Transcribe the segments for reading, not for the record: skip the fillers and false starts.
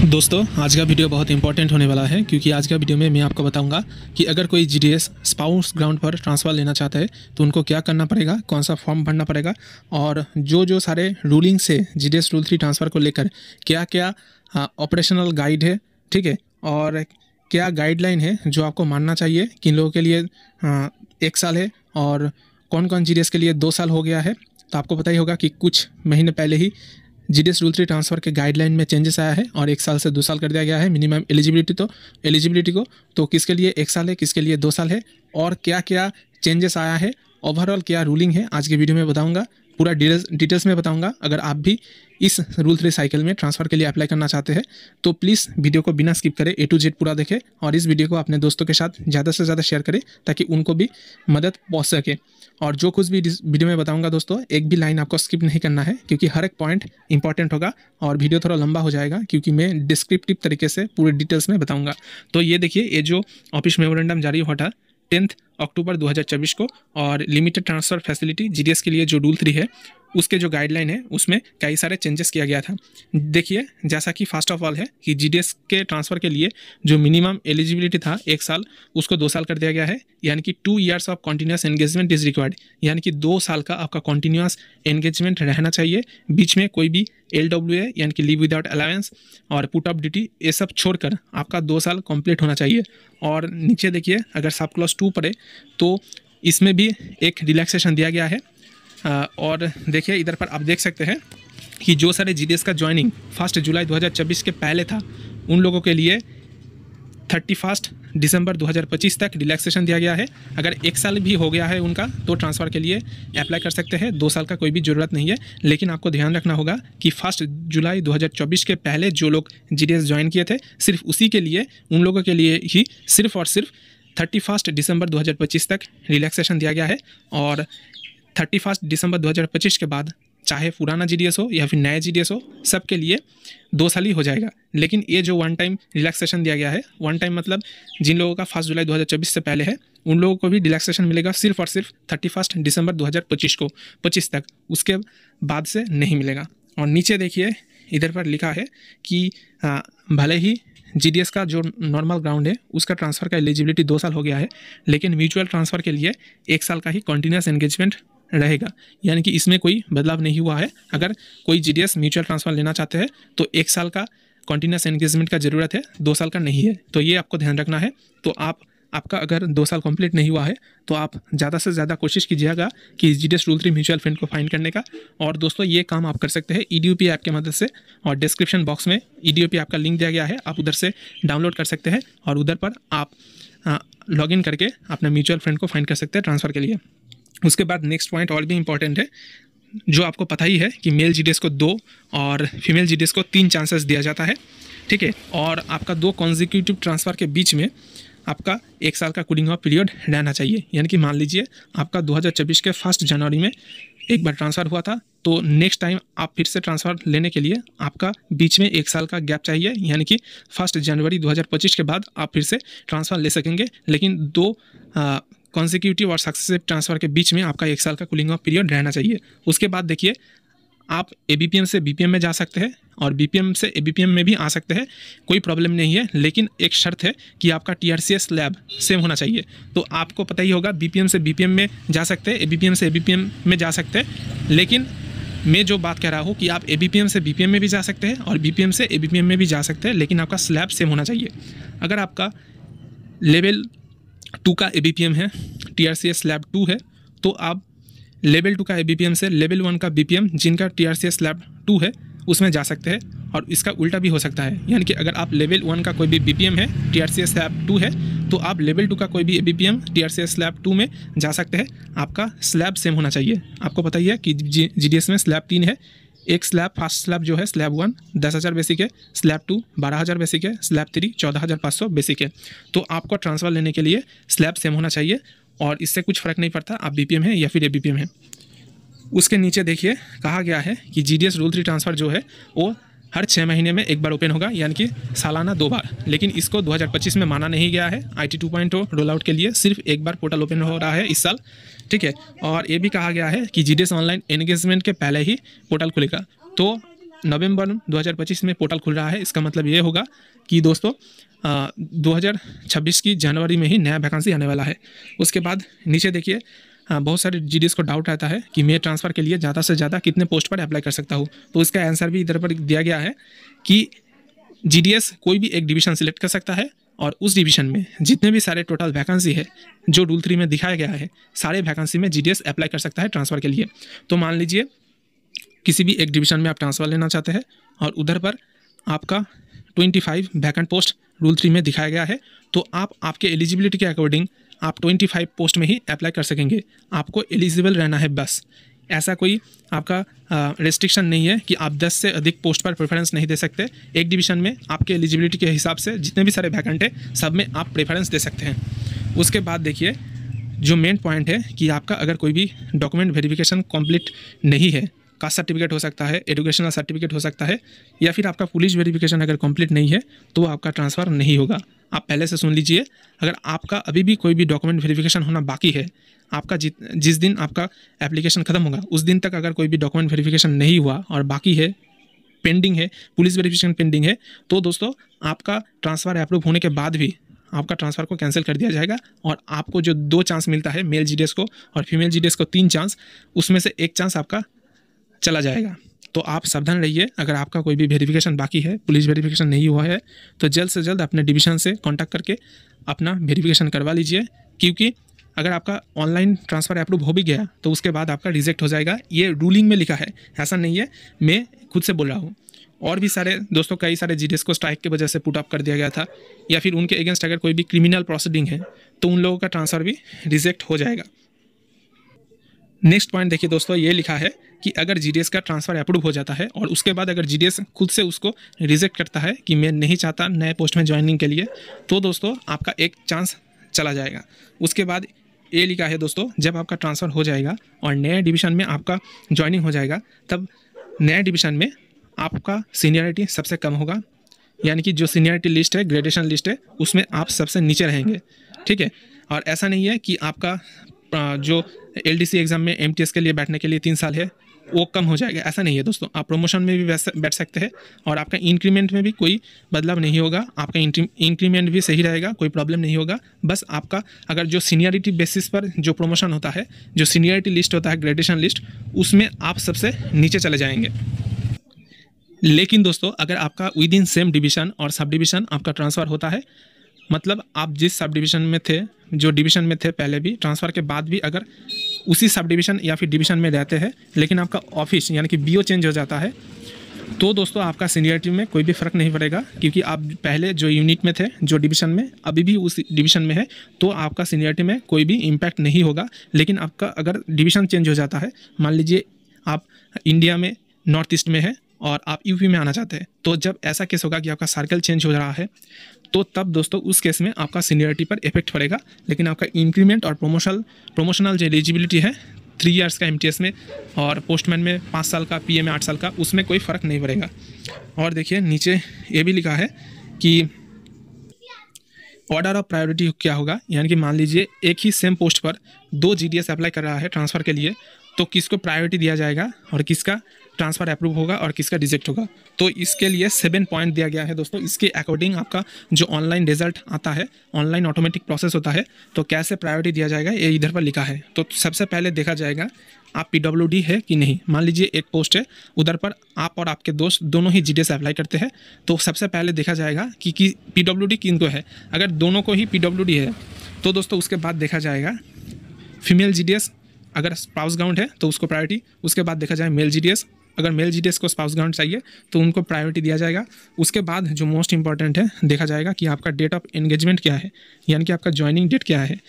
दोस्तों आज का वीडियो बहुत इंपॉर्टेंट होने वाला है क्योंकि आज का वीडियो में मैं आपको बताऊंगा कि अगर कोई जीडीएस स्पाउस ग्राउंड पर ट्रांसफ़र लेना चाहता है तो उनको क्या करना पड़ेगा, कौन सा फॉर्म भरना पड़ेगा और जो सारे रूलिंग से जीडीएस रूल 3 ट्रांसफ़र को लेकर क्या क्या ऑपरेशनल गाइड है, ठीक है, और क्या गाइडलाइन है जो आपको मानना चाहिए, किन लोगों के लिए 1 साल है और कौन कौन जीडीएस के लिए 2 साल हो गया है। तो आपको पता ही होगा कि कुछ महीने पहले ही जीडीएस रूल 3 ट्रांसफ़र के गाइडलाइन में चेंजेस आया है और 1 साल से 2 साल कर दिया गया है मिनिमम एलिजिबिलिटी को। तो किसके लिए 1 साल है, किसके लिए 2 साल है और क्या क्या चेंजेस आया है, ओवरऑल क्या रूलिंग है, आज के वीडियो में बताऊंगा, पूरा डिटेल्स में बताऊंगा। अगर आप भी इस रूल 3 साइकिल में ट्रांसफ़र के लिए अप्लाई करना चाहते हैं तो प्लीज़ वीडियो को बिना स्किप करें A to Z पूरा देखें और इस वीडियो को अपने दोस्तों के साथ ज़्यादा से ज़्यादा शेयर करें ताकि उनको भी मदद पहुंच सके। और जो कुछ भी इस वीडियो में बताऊंगा दोस्तों, एक भी लाइन आपको स्किप नहीं करना है क्योंकि हर एक पॉइंट इंपॉर्टेंट होगा और वीडियो थोड़ा लंबा हो जाएगा क्योंकि मैं डिस्क्रिप्टिव तरीके से पूरे डिटेल्स में बताऊँगा। तो ये देखिए, ये जो ऑफिस मेमोरेंडम जारी हुआ था 10 अक्टूबर 2024 को और लिमिटेड ट्रांसफ़र फैसिलिटी जीडीएस के लिए जो रूल 3 है उसके जो गाइडलाइन है उसमें कई सारे चेंजेस किया गया था। देखिए, जैसा कि फर्स्ट ऑफ ऑल है कि जीडीएस के ट्रांसफ़र के लिए जो मिनिमम एलिजिबिलिटी था 1 साल, उसको 2 साल कर दिया गया है, यानी कि 2 years of continuous engagement is required, यानी कि 2 साल का आपका कॉन्टीन्यूस एंगेजमेंट रहना चाहिए। बीच में कोई भी LWA यानी कि लीव विदाउट अलाउंस और पुट ऑफ ड्यूटी ये सब छोड़कर आपका 2 साल कंप्लीट होना चाहिए। और नीचे देखिए, अगर सब क्लॉज 2 पढ़े तो इसमें भी एक रिलैक्सेशन दिया गया है। और देखिए इधर पर आप देख सकते हैं कि जो सारे जीडीएस का ज्वाइनिंग 1 जुलाई 2024 के पहले था उन लोगों के लिए 31 दिसंबर 2025 तक रिलैक्सेशन दिया गया है। अगर 1 साल भी हो गया है उनका तो ट्रांसफ़र के लिए अप्लाई कर सकते हैं, 2 साल का कोई भी ज़रूरत नहीं है। लेकिन आपको ध्यान रखना होगा कि 1 जुलाई 2024 के पहले जो लोग जीडीएस ज्वाइन किए थे सिर्फ उसी के लिए, उन लोगों के लिए ही सिर्फ और सिर्फ 31 दिसंबर 2025 तक रिलैक्सेशन दिया गया है। और 31 दिसंबर 2025 के बाद चाहे पुराना जीडीएस हो या फिर नया जीडीएस हो, सबके लिए 2 साल ही हो जाएगा। लेकिन ये जो वन टाइम रिलैक्सेशन दिया गया है, वन टाइम मतलब जिन लोगों का 1 जुलाई 2024 से पहले है उन लोगों को भी रिलैक्सेशन मिलेगा सिर्फ और सिर्फ 31 दिसंबर 2025 तक, उसके बाद से नहीं मिलेगा। और नीचे देखिए इधर पर लिखा है कि भले ही जीडीएस का जो नॉर्मल ग्राउंड है उसका ट्रांसफ़र का एलिजिबिलिटी 2 साल हो गया है, लेकिन म्यूचुअल ट्रांसफ़र के लिए 1 साल का ही कॉन्टीन्यूस एंगेजमेंट रहेगा, यानी कि इसमें कोई बदलाव नहीं हुआ है। अगर कोई जीडीएस म्यूचुअल ट्रांसफ़र लेना चाहते हैं तो 1 साल का कॉन्टीन्यूस एंगेजमेंट का ज़रूरत है, 2 साल का नहीं है। तो ये आपको ध्यान रखना है। तो आपका अगर 2 साल कंप्लीट नहीं हुआ है तो आप ज़्यादा से ज़्यादा कोशिश कीजिएगा कि जीडीएस रूल 3 म्यूचुअल फंड को फाइंड करने का। और दोस्तों ये काम आप कर सकते हैं EDUP ऐप की मदद से, और डिस्क्रिप्शन बॉक्स में EDUP ऐप का लिंक दिया गया है, आप उधर से डाउनलोड कर सकते हैं और उधर पर आप लॉगिन करके अपने म्यूचुअल फंड को फाइंड कर सकते हैं ट्रांसफ़र के लिए। उसके बाद नेक्स्ट पॉइंट और भी इंपॉर्टेंट है, जो आपको पता ही है कि मेल जीडीएस को 2 और फीमेल जीडीएस को 3 चांसेस दिया जाता है, ठीक है। और आपका 2 कॉन्जिक्यूटिव ट्रांसफ़र के बीच में आपका 1 साल का कूलिंग ऑफ पीरियड रहना चाहिए। यानी कि मान लीजिए आपका 2024 के 1 जनवरी में एक बार ट्रांसफ़र हुआ था, तो नेक्स्ट टाइम आप फिर से ट्रांसफ़र लेने के लिए आपका बीच में 1 साल का गैप चाहिए, यानी कि 1 जनवरी 2025 के बाद आप फिर से ट्रांसफ़र ले सकेंगे। लेकिन 2 कॉन्जिक्यूटिव और सक्सेसिव ट्रांसफ़र के बीच में आपका 1 साल का कूलिंग ऑफ पीरियड रहना चाहिए। उसके बाद देखिए, आप ABPM से BPM में जा सकते हैं और BPM से ABPM में भी आ सकते हैं, कोई प्रॉब्लम नहीं है। लेकिन एक शर्त है कि आपका TRCS स्लैब सेम होना चाहिए। तो आपको पता ही होगा BPM से BPM में जा सकते हैं, ABPM से ABPM में जा सकते हैं। लेकिन मैं जो बात कह रहा हूँ कि आप ABPM से BPM में भी जा सकते हैं और BPM से ABPM में भी जा सकते हैं, लेकिन आपका स्लैब सेम होना चाहिए। अगर आपका लेवल 2 का ABPM है, TRCS स्लैब 2 है, तो आप लेवल 2 का ABPM से लेवल 1 का BPM जिनका TRCS स्लैब 2 है उसमें जा सकते हैं। और इसका उल्टा भी हो सकता है, यानी कि अगर आप लेवल 1 का कोई भी BPM है, TRCS स्लैब 2 है, तो आप लेवल 2 का कोई भी ABPM TRCS स्लैब 2 में जा सकते हैं। आपका स्लैब सेम होना चाहिए। आपको पता ही है कि जीडीएस में स्लैब 3 है। एक स्लैब, फर्स्ट स्लैब जो है स्लैब 1 10,000 बेसिक है, स्लैब 2 12,000 बेसिक है, स्लैब 3 14,500 बेसिक है। तो आपको ट्रांसफ़र लेने के लिए स्लैब सेम होना चाहिए और इससे कुछ फ़र्क नहीं पड़ता आप BPM है या फिर ABPM है। उसके नीचे देखिए कहा गया है कि जीडीएस रूल 3 ट्रांसफ़र जो है वो हर 6 महीने में एक बार ओपन होगा, यानी कि सालाना 2 बार। लेकिन इसको 2025 में माना नहीं गया है। IT 2.0 रोल आउट के लिए सिर्फ एक बार पोर्टल ओपन हो रहा है इस साल, ठीक है। और ये भी कहा गया है कि जीडीएस ऑनलाइन एंगेजमेंट के पहले ही पोर्टल खुलेगा। तो नवंबर 2025 में पोर्टल खुल रहा है। इसका मतलब ये होगा कि दोस्तों 2026 की जनवरी में ही नया वैकेंसी आने वाला है। उसके बाद नीचे देखिए बहुत सारे जीडीएस को डाउट रहता है कि मैं ट्रांसफ़र के लिए ज़्यादा से ज़्यादा कितने पोस्ट पर अप्लाई कर सकता हूँ। तो इसका आंसर भी इधर पर दिया गया है कि जीडीएस कोई भी एक डिवीज़न सिलेक्ट कर सकता है और उस डिवीज़न में जितने भी सारे टोटल वैकेंसी है जो रूल 3 में दिखाया गया है, सारे वैकेंसी में जीडीएस अप्लाई कर सकता है ट्रांसफ़र के लिए। तो मान लीजिए किसी भी एक डिवीज़न में आप ट्रांसफ़र लेना चाहते हैं और उधर पर आपका 25 वैकेंट पोस्ट रूल 3 में दिखाया गया है, तो आप आपके एलिजिबिलिटी के अकॉर्डिंग आप 25 पोस्ट में ही अप्लाई कर सकेंगे। आपको एलिजिबल रहना है बस। ऐसा कोई आपका रेस्ट्रिक्शन नहीं है कि आप 10 से अधिक पोस्ट पर प्रेफरेंस नहीं दे सकते। एक डिवीज़न में आपके एलिजिबिलिटी के हिसाब से जितने भी सारे वैकेंट है सब में आप प्रेफरेंस दे सकते हैं। उसके बाद देखिए जो मेन पॉइंट है कि आपका अगर कोई भी डॉक्यूमेंट वेरिफिकेशन कंप्लीट नहीं है, कास्ट सर्टिफिकेट हो सकता है, एजुकेशनल सर्टिफिकेट हो सकता है, या फिर आपका पुलिस वेरिफिकेशन अगर कंप्लीट नहीं है तो आपका ट्रांसफ़र नहीं होगा। आप पहले से सुन लीजिए, अगर आपका अभी भी कोई भी डॉक्यूमेंट वेरिफिकेशन होना बाकी है, आपका जिस दिन आपका एप्लीकेशन ख़त्म होगा उस दिन तक अगर कोई भी डॉक्यूमेंट वेरिफिकेशन नहीं हुआ और बाकी है, पेंडिंग है, पुलिस वेरिफिकेशन पेंडिंग है, तो दोस्तों आपका ट्रांसफ़र अप्रूव होने के बाद भी आपका ट्रांसफ़र को कैंसिल कर दिया जाएगा और आपको जो 2 चांस मिलता है मेल जीडीएस को और फीमेल जीडीएस को 3 चांस, उसमें से 1 चांस आपका चला जाएगा। तो आप सावधान रहिए। अगर आपका कोई भी वेरिफिकेशन बाकी है, पुलिस वेरिफिकेशन नहीं हुआ है, तो जल्द से जल्द अपने डिवीज़न से कांटेक्ट करके अपना वेरिफिकेशन करवा लीजिए, क्योंकि अगर आपका ऑनलाइन ट्रांसफ़र अप्रूव हो भी गया तो उसके बाद आपका रिजेक्ट हो जाएगा। ये रूलिंग में लिखा है, ऐसा नहीं है, मैं खुद से बोल रहा हूँ। और भी सारे दोस्तों कई सारे जीडीएस को स्ट्राइक की वजह से पुट अप कर दिया गया था, या फिर उनके अगेंस्ट अगर कोई भी क्रिमिनल प्रोसीडिंग है तो उन लोगों का ट्रांसफ़र भी रिजेक्ट हो जाएगा। नेक्स्ट पॉइंट देखिए दोस्तों, ये लिखा है कि अगर जीडीएस का ट्रांसफ़र अप्रूव हो जाता है और उसके बाद अगर जीडीएस खुद से उसको रिजेक्ट करता है कि मैं नहीं चाहता नए पोस्ट में ज्वाइनिंग के लिए, तो दोस्तों आपका 1 चांस चला जाएगा। उसके बाद ये लिखा है दोस्तों, जब आपका ट्रांसफ़र हो जाएगा और नए डिवीज़न में आपका ज्वाइनिंग हो जाएगा, तब नए डिवीज़न में आपका सीनियरिटी सबसे कम होगा, यानी कि जो सीनियरिटी लिस्ट है, ग्रेडेशन लिस्ट है, उसमें आप सबसे नीचे रहेंगे। ठीक है, और ऐसा नहीं है कि आपका जो एलडीसी एग्ज़ाम में एमटीएस के लिए बैठने के लिए 3 साल है वो कम हो जाएगा, ऐसा नहीं है दोस्तों। आप प्रमोशन में भी बैठ सकते हैं और आपका इंक्रीमेंट में भी कोई बदलाव नहीं होगा। आपका इंक्रीमेंट भी सही रहेगा, कोई प्रॉब्लम नहीं होगा। बस आपका अगर जो सीनियरिटी बेसिस पर जो प्रमोशन होता है, जो सीनियरिटी लिस्ट होता है, ग्रेडेशन लिस्ट, उसमें आप सबसे नीचे चले जाएंगे। लेकिन दोस्तों अगर आपका विद इन सेम डिवीज़न और सब डिवीज़न आपका ट्रांसफ़र होता है, मतलब आप जिस सब डिवीज़न में थे, जो डिवीज़न में थे पहले भी, ट्रांसफ़र के बाद भी अगर उसी सब डिवीज़न या फिर डिवीज़न में रहते हैं, लेकिन आपका ऑफिस यानी कि बीओ चेंज हो जाता है, तो दोस्तों आपका सीनियरिटी में कोई भी फ़र्क नहीं पड़ेगा, क्योंकि आप पहले जो यूनिट में थे, जो डिवीज़न में, अभी भी उस डिवीज़न में है, तो आपका सीनियरिटी में कोई भी इम्पैक्ट नहीं होगा। लेकिन आपका अगर डिवीज़न चेंज हो जाता है, मान लीजिए आप इंडिया में नॉर्थ ईस्ट में है और आप यूपी में आना चाहते हैं, तो जब ऐसा केस होगा कि आपका सर्कल चेंज हो रहा है, तो तब दोस्तों उस केस में आपका सीनियरिटी पर इफेक्ट पड़ेगा। लेकिन आपका इंक्रीमेंट और प्रमोशनल जो एलिजिबिलिटी है 3 इयर्स का एमटीएस में और पोस्टमैन में 5 साल का, पीए में 8 साल का, उसमें कोई फ़र्क नहीं पड़ेगा। और देखिए नीचे ये भी लिखा है कि ऑर्डर ऑफ प्रायोरिटी क्या होगा, यानी कि मान लीजिए एक ही सेम पोस्ट पर 2 जीडीएस अप्लाई कर रहा है ट्रांसफ़र के लिए, तो किसको प्रायोरिटी दिया जाएगा और किसका ट्रांसफ़र अप्रूव होगा और किसका रिजेक्ट होगा। तो इसके लिए 7 पॉइंट दिया गया है दोस्तों। इसके अकॉर्डिंग आपका जो ऑनलाइन रिजल्ट आता है, ऑनलाइन ऑटोमेटिक प्रोसेस होता है, तो कैसे प्रायोरिटी दिया जाएगा ये इधर पर लिखा है। तो सबसे पहले देखा जाएगा आप पीडब्ल्यूडी है कि नहीं। मान लीजिए एक पोस्ट है, उधर पर आप और आपके दोस्त दोनों ही जीडीएस अप्लाई करते हैं, तो सबसे पहले देखा जाएगा कि पीडब्ल्यूडी किनको है। अगर दोनों को ही पीडब्ल्यूडी है तो दोस्तों उसके बाद देखा जाएगा फीमेल जीडीएस, अगर स्पाउस ग्राउंड है तो उसको प्रायोरिटी। उसके बाद देखा जाए मेल जीडीएस, अगर मेल जीडीएस को स्पाउस ग्राउंड चाहिए तो उनको प्रायोरिटी दिया जाएगा। उसके बाद जो मोस्ट इंपॉर्टेंट है, देखा जाएगा कि आपका डेट ऑफ एंगेजमेंट क्या है, यानी कि आपका ज्वाइनिंग डेट क्या है।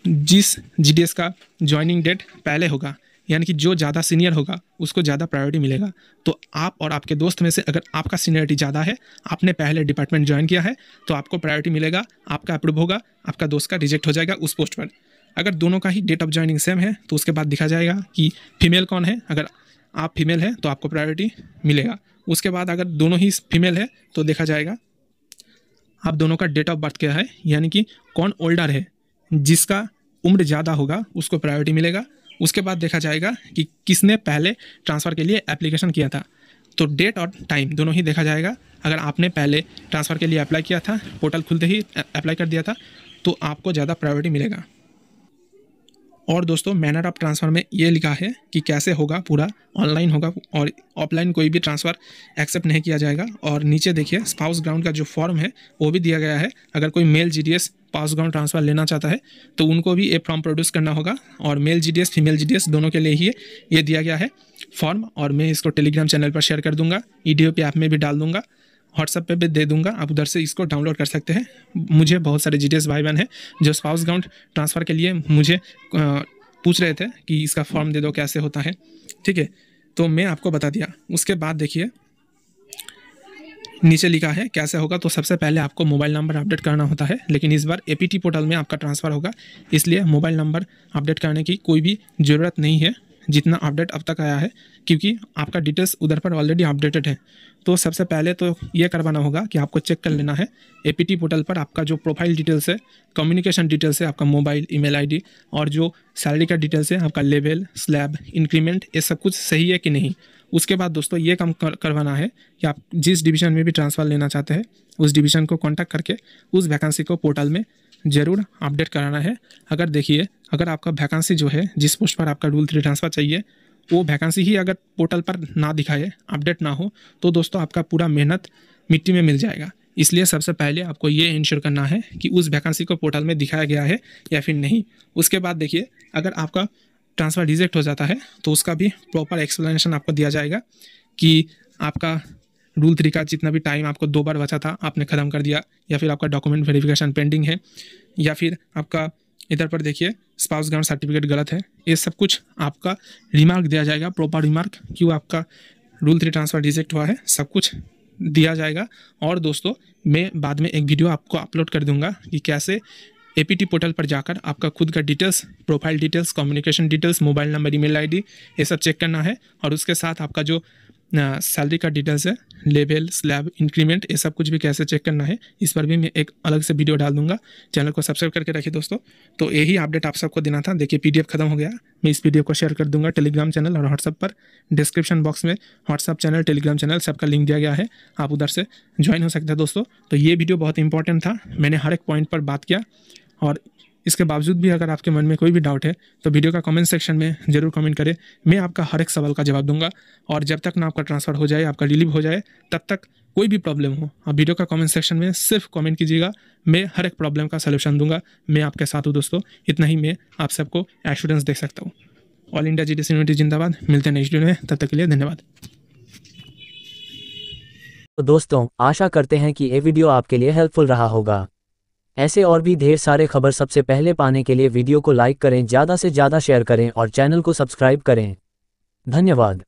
जिस जीडीएस का ज्वाइनिंग डेट पहले होगा, यानी कि जो ज़्यादा सीनियर होगा उसको ज़्यादा प्रायोरिटी मिलेगा। तो आप और आपके दोस्त में से अगर आपका सीनियरिटी ज़्यादा है, आपने पहले डिपार्टमेंट ज्वाइन किया है, तो आपको प्रायोरिटी मिलेगा, आपका अप्रूव होगा, आपका दोस्त का रिजेक्ट हो जाएगा उस पोस्ट पर। अगर दोनों का ही डेट ऑफ ज्वाइनिंग सेम है तो उसके बाद दिखा जाएगा कि फीमेल कौन है। अगर आप फीमेल है तो आपको प्रायोरिटी मिलेगा। उसके बाद अगर दोनों ही फीमेल है तो देखा जाएगा आप दोनों का डेट ऑफ बर्थ क्या है, यानी कि कौन ओल्डर है, जिसका उम्र ज़्यादा होगा उसको प्रायोरिटी मिलेगा। उसके बाद देखा जाएगा कि किसने पहले ट्रांसफ़र के लिए एप्लीकेशन किया था। तो डेट और टाइम दोनों ही देखा जाएगा। अगर आपने पहले ट्रांसफ़र के लिए अप्लाई किया था, पोर्टल खुलते ही अप्लाई कर दिया था, तो आपको ज़्यादा प्रायोरिटी मिलेगा। और दोस्तों मैनर ऑफ ट्रांसफ़र में ये लिखा है कि कैसे होगा, पूरा ऑनलाइन होगा और ऑफलाइन कोई भी ट्रांसफ़र एक्सेप्ट नहीं किया जाएगा। और नीचे देखिए स्पाउस ग्राउंड का जो फॉर्म है वो भी दिया गया है। अगर कोई male GDS spouse ground transfer लेना चाहता है तो उनको भी ये फॉर्म प्रोड्यूस करना होगा। और मेल जीडीएस फीमेल जीडीएस दोनों के लिए ही ये दिया गया है फॉर्म। और मैं इसको टेलीग्राम चैनल पर शेयर कर दूँगा, ईडीओपी ऐप में भी डाल दूँगा, व्हाट्सएप पे भी दे दूंगा, आप उधर से इसको डाउनलोड कर सकते हैं। मुझे बहुत सारे जीडीएस भाई बहन हैं जो स्पाउस ग्राउंड ट्रांसफ़र के लिए मुझे पूछ रहे थे कि इसका फॉर्म दे दो, कैसे होता है, ठीक है, तो मैं आपको बता दिया। उसके बाद देखिए नीचे लिखा है कैसे होगा। तो सबसे पहले आपको मोबाइल नंबर अपडेट करना होता है, लेकिन इस बार एपीटी पोर्टल में आपका ट्रांसफ़र होगा, इसलिए मोबाइल नंबर अपडेट करने की कोई भी ज़रूरत नहीं है जितना अपडेट अब तक आया है, क्योंकि आपका डिटेल्स उधर पर ऑलरेडी अपडेटेड है। तो सबसे पहले तो ये करवाना होगा कि आपको चेक कर लेना है एपीटी पोर्टल पर आपका जो प्रोफाइल डिटेल्स है, कम्युनिकेशन डिटेल्स है, आपका मोबाइल, ईमेल आईडी और जो सैलरी का डिटेल्स है, आपका लेवल, स्लैब, इंक्रीमेंट, ये सब कुछ सही है कि नहीं। उसके बाद दोस्तों ये काम करवाना है कि आप जिस डिवीज़न में भी ट्रांसफ़र लेना चाहते हैं उस डिवीज़न को कॉन्टैक्ट करके उस वैकेंसी को पोर्टल में ज़रूर अपडेट कराना है। अगर देखिए अगर आपका वैकेंसी जो है, जिस पोस्ट पर आपका रूल 3 ट्रांसफ़र चाहिए, वो वैकेंसी ही अगर पोर्टल पर ना दिखाए, अपडेट ना हो, तो दोस्तों आपका पूरा मेहनत मिट्टी में मिल जाएगा। इसलिए सबसे पहले आपको ये इंश्योर करना है कि उस वैकेंसी को पोर्टल में दिखाया गया है या फिर नहीं। उसके बाद देखिए अगर आपका ट्रांसफ़र रिजेक्ट हो जाता है तो उसका भी प्रॉपर एक्सप्लेनेशन आपको दिया जाएगा कि आपका रूल 3 का जितना भी टाइम आपको 2 बार बचा था आपने ख़त्म कर दिया, या फिर आपका डॉक्यूमेंट वेरिफिकेशन पेंडिंग है, या फिर आपका इधर पर देखिए स्पाउस ग्राउंड सर्टिफिकेट गलत है। ये सब कुछ आपका रिमार्क दिया जाएगा, प्रॉपर रिमार्क, क्यों आपका रूल 3 ट्रांसफ़र रिजेक्ट हुआ है, सब कुछ दिया जाएगा। और दोस्तों मैं बाद में एक वीडियो आपको अपलोड कर दूंगा कि कैसे एपीटी पोर्टल पर जाकर आपका खुद का details, profile details, communication details, mobile number, email ID, ये सब चेक करना है। और उसके साथ आपका जो सैलरी का डिटेल्स है, लेवल, स्लैब, इंक्रीमेंट, ये सब कुछ भी कैसे चेक करना है, इस पर भी मैं एक अलग से वीडियो डाल दूंगा। चैनल को सब्सक्राइब करके रखिए दोस्तों। तो यही अपडेट आप सबको देना था। देखिए पीडीएफ खत्म हो गया, मैं इस वीडियो को शेयर कर दूंगा टेलीग्राम चैनल और व्हाट्सएप पर। डिस्क्रिप्शन बॉक्स में व्हाट्सएप चैनल, टेलीग्राम चैनल सबका लिंक दिया गया है, आप उधर से ज्वाइन हो सकते हैं दोस्तों। तो ये वीडियो बहुत इंपॉर्टेंट था, मैंने हर एक पॉइंट पर बात किया। और इसके बावजूद भी अगर आपके मन में कोई भी डाउट है तो वीडियो का कमेंट सेक्शन में ज़रूर कमेंट करें, मैं आपका हर एक सवाल का जवाब दूंगा। और जब तक ना आपका ट्रांसफ़र हो जाए, आपका रिलीव हो जाए, तब तक कोई भी प्रॉब्लम हो आप वीडियो का कमेंट सेक्शन में सिर्फ कमेंट कीजिएगा, मैं हर एक प्रॉब्लम का सलूशन दूंगा। मैं आपके साथ हूँ दोस्तों, इतना ही मैं आप सबको एश्योरेंस दे सकता हूँ। ऑल इंडिया जीडीएस यूनिवर्सिटी जिंदाबाद। मिलते हैं नेक्स्ट वीडियो में, तब तक के लिए धन्यवाद। तो दोस्तों आशा करते हैं कि ये वीडियो आपके लिए हेल्पफुल रहा होगा। ऐसे और भी ढेर सारे खबर सबसे पहले पाने के लिए वीडियो को लाइक करें, ज़्यादा से ज़्यादा शेयर करें और चैनल को सब्सक्राइब करें। धन्यवाद।